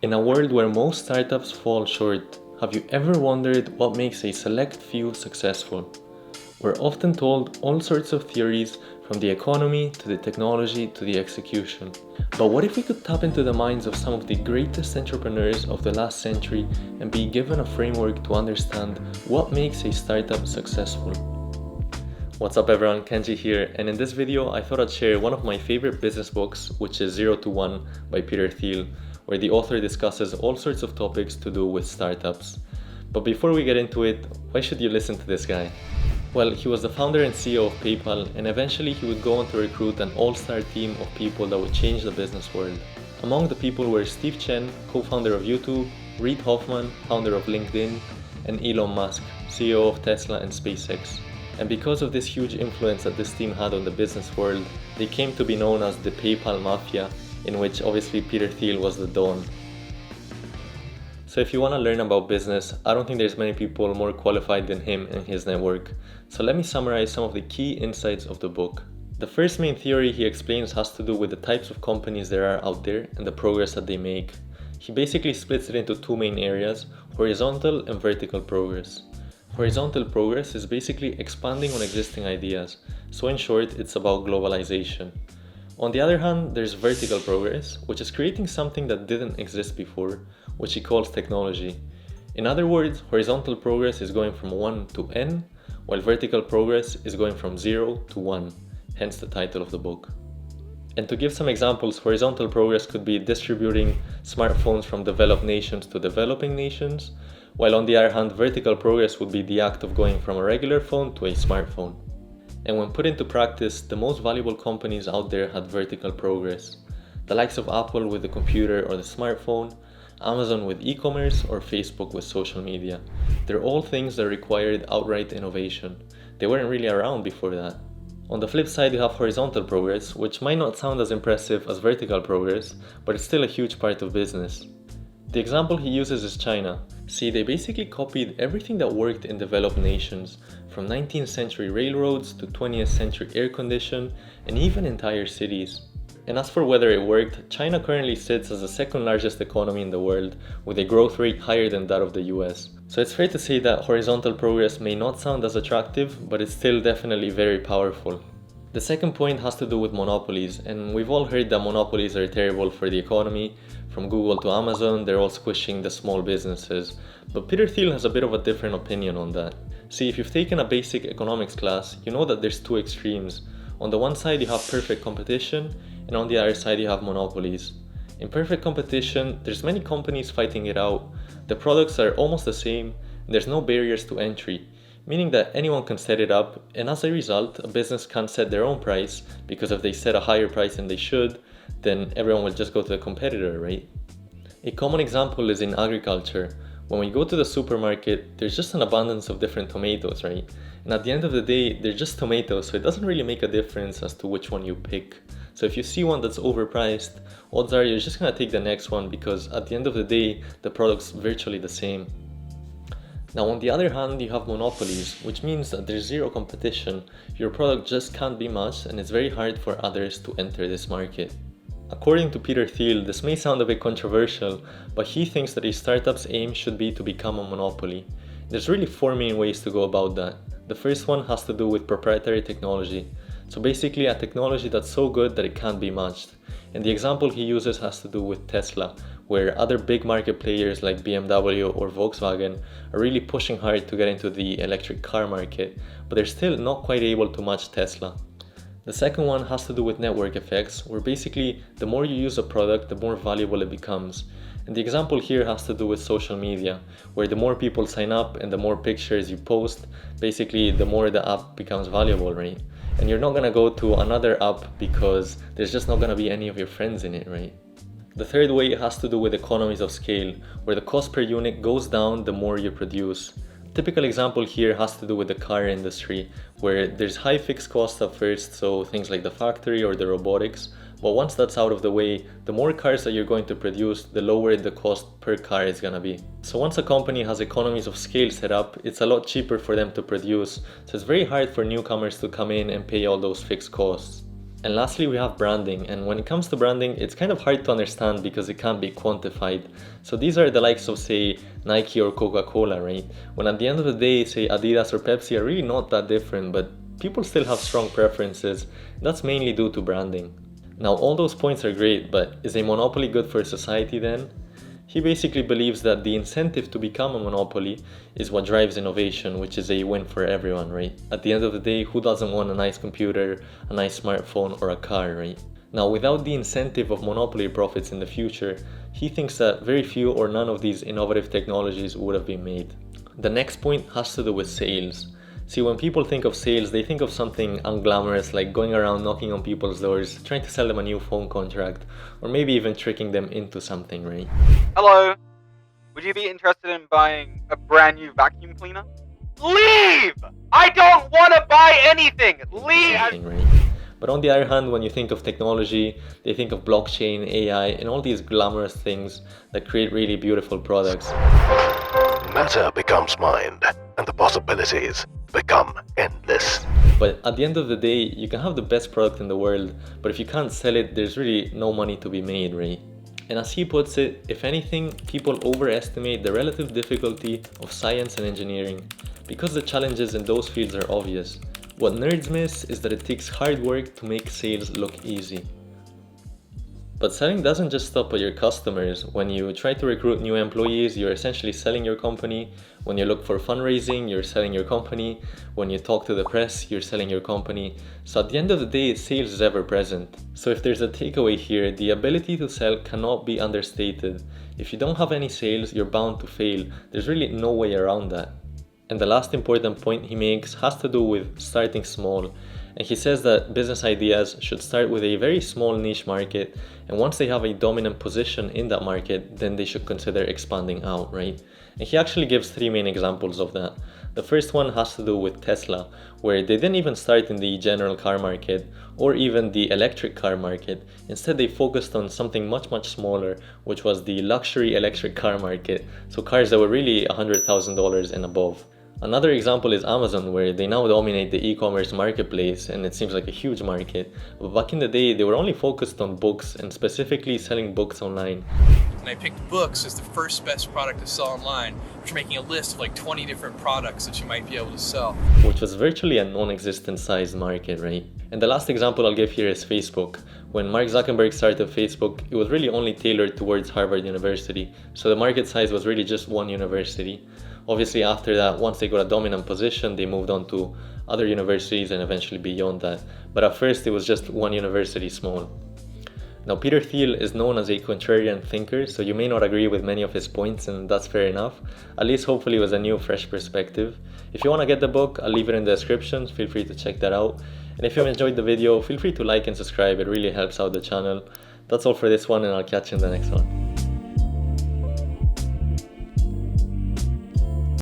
In a world where most startups fall short, have you ever wondered what makes a select few successful? We're often told all sorts of theories, from the economy to the technology to the execution. But what if we could tap into the minds of some of the greatest entrepreneurs of the last century and be given a framework to understand what makes a startup successful? What's up everyone, Kenji here, and in this video I thought I'd share one of my favorite business books, which is 0 to 1 by Peter Thiel, where the author discusses all sorts of topics to do with startups. But before we get into it, why should you listen to this guy? Well, he was the founder and CEO of PayPal, and eventually he would go on to recruit an all-star team of people that would change the business world. Among the people were Steve Chen, co-founder of YouTube, Reid Hoffman, founder of LinkedIn, and Elon Musk, CEO of Tesla and SpaceX. And because of this huge influence that this team had on the business world, they came to be known as the PayPal Mafia, in which obviously Peter Thiel was the Don. So if you want to learn about business, I don't think there's many people more qualified than him and his network. So let me summarize some of the key insights of the book. The first main theory he explains has to do with the types of companies there are out there and the progress that they make. He basically splits it into two main areas, horizontal and vertical progress. Horizontal progress is basically expanding on existing ideas, so in short, it's about globalization. On the other hand, there's vertical progress, which is creating something that didn't exist before, which he calls technology. In other words, horizontal progress is going from 1 to n, while vertical progress is going from 0 to 1, hence the title of the book. And to give some examples, horizontal progress could be distributing smartphones from developed nations to developing nations, while on the other hand, vertical progress would be the act of going from a regular phone to a smartphone. And when put into practice, the most valuable companies out there had vertical progress. The likes of Apple with the computer or the smartphone, Amazon with e-commerce, or Facebook with social media. They're all things that required outright innovation. They weren't really around before that. On the flip side, you have horizontal progress, which might not sound as impressive as vertical progress, but it's still a huge part of business. The example he uses is China. See, they basically copied everything that worked in developed nations, from 19th century railroads to 20th century air condition, and even entire cities. And as for whether it worked, China currently sits as the second largest economy in the world, with a growth rate higher than that of the US. So it's fair to say that horizontal progress may not sound as attractive, but it's still definitely very powerful. The second point has to do with monopolies, and we've all heard that monopolies are terrible for the economy. From Google to Amazon, they're all squishing the small businesses. But Peter Thiel has a bit of a different opinion on that. See, if you've taken a basic economics class, you know that there's two extremes. On the one side you have perfect competition, and on the other side you have monopolies. In perfect competition, there's many companies fighting it out. The products are almost the same, and there's no barriers to entry, meaning that anyone can set it up, and as a result, a business can't set their own price, because if they set a higher price than they should, then everyone will just go to the competitor, right? A common example is in agriculture. When we go to the supermarket, there's just an abundance of different tomatoes, right? And at the end of the day, they're just tomatoes, so it doesn't really make a difference as to which one you pick. So if you see one that's overpriced, odds are you're just gonna take the next one, because at the end of the day, the product's virtually the same. Now on the other hand, you have monopolies, which means that there's zero competition. Your product just can't be matched, and it's very hard for others to enter this market. According to Peter Thiel, this may sound a bit controversial, but he thinks that a startup's aim should be to become a monopoly. There's really four main ways to go about that. The first one has to do with proprietary technology. So basically a technology that's so good that it can't be matched. And the example he uses has to do with Tesla, where other big market players like BMW or Volkswagen are really pushing hard to get into the electric car market, but they're still not quite able to match Tesla. The second one has to do with network effects, where basically the more you use a product, the more valuable it becomes. And the example here has to do with social media, where the more people sign up and the more pictures you post, basically the more the app becomes valuable, right? And you're not gonna go to another app because there's just not gonna be any of your friends in it, right? The third way has to do with economies of scale, where the cost per unit goes down the more you produce. Typical example here has to do with the car industry, where there's high fixed costs at first, so things like the factory or the robotics, but once that's out of the way, the more cars that you're going to produce, the lower the cost per car is gonna be. So once a company has economies of scale set up, it's a lot cheaper for them to produce, so it's very hard for newcomers to come in and pay all those fixed costs. And lastly, we have branding. And when it comes to branding, it's kind of hard to understand because it can't be quantified. So these are the likes of, say, Nike or Coca-Cola, right? When at the end of the day, say, Adidas or Pepsi are really not that different, but people still have strong preferences. That's mainly due to branding. Now, all those points are great, but is a monopoly good for society then? He basically believes that the incentive to become a monopoly is what drives innovation, which is a win for everyone, right? At the end of the day, who doesn't want a nice computer, a nice smartphone, or a car, right? Now, without the incentive of monopoly profits in the future, he thinks that very few or none of these innovative technologies would have been made. The next point has to do with sales. See, when people think of sales, they think of something unglamorous like going around knocking on people's doors, trying to sell them a new phone contract, or maybe even tricking them into something, right? Hello, would you be interested in buying a brand new vacuum cleaner? Leave! I don't want to buy anything! Leave! Right? But on the other hand, when you think of technology, they think of blockchain, AI, and all these glamorous things that create really beautiful products. Matter becomes mind, and the possibilities become endless. But at the end of the day, you can have the best product in the world, but if you can't sell it, there's really no money to be made, right? And as he puts it, if anything, people overestimate the relative difficulty of science and engineering because the challenges in those fields are obvious. What nerds miss is that it takes hard work to make sales look easy. But selling doesn't just stop at your customers. When you try to recruit new employees, you're essentially selling your company. When you look for fundraising, you're selling your company. When you talk to the press, you're selling your company. So at the end of the day, sales is ever present. So if there's a takeaway here, the ability to sell cannot be understated. If you don't have any sales, you're bound to fail. There's really no way around that. And the last important point he makes has to do with starting small. And he says that business ideas should start with a very small niche market, and once they have a dominant position in that market, then they should consider expanding out, right? And he actually gives 3 main examples of that. The first one has to do with Tesla, where they didn't even start in the general car market or even the electric car market. Instead, they focused on something much smaller, which was the luxury electric car market, so cars that were really $100,000 and above. Another example is Amazon, where they now dominate the e-commerce marketplace and it seems like a huge market. But back in the day, they were only focused on books and specifically selling books online. And I picked books as the first best product to sell online, which are making a list of like 20 different products that you might be able to sell. Which was virtually a non-existent sized market, right? And the last example I'll give here is Facebook. When Mark Zuckerberg started Facebook, it was really only tailored towards Harvard University. So the market size was really just one university. Obviously after that, once they got a dominant position, they moved on to other universities and eventually beyond that. But at first it was just one university small. Now Peter Thiel is known as a contrarian thinker, so you may not agree with many of his points, and that's fair enough. At least hopefully it was a new, fresh perspective. If you want to get the book, I'll leave it in the description, feel free to check that out. And if you enjoyed the video, feel free to like and subscribe, it really helps out the channel. That's all for this one, and I'll catch you in the next one.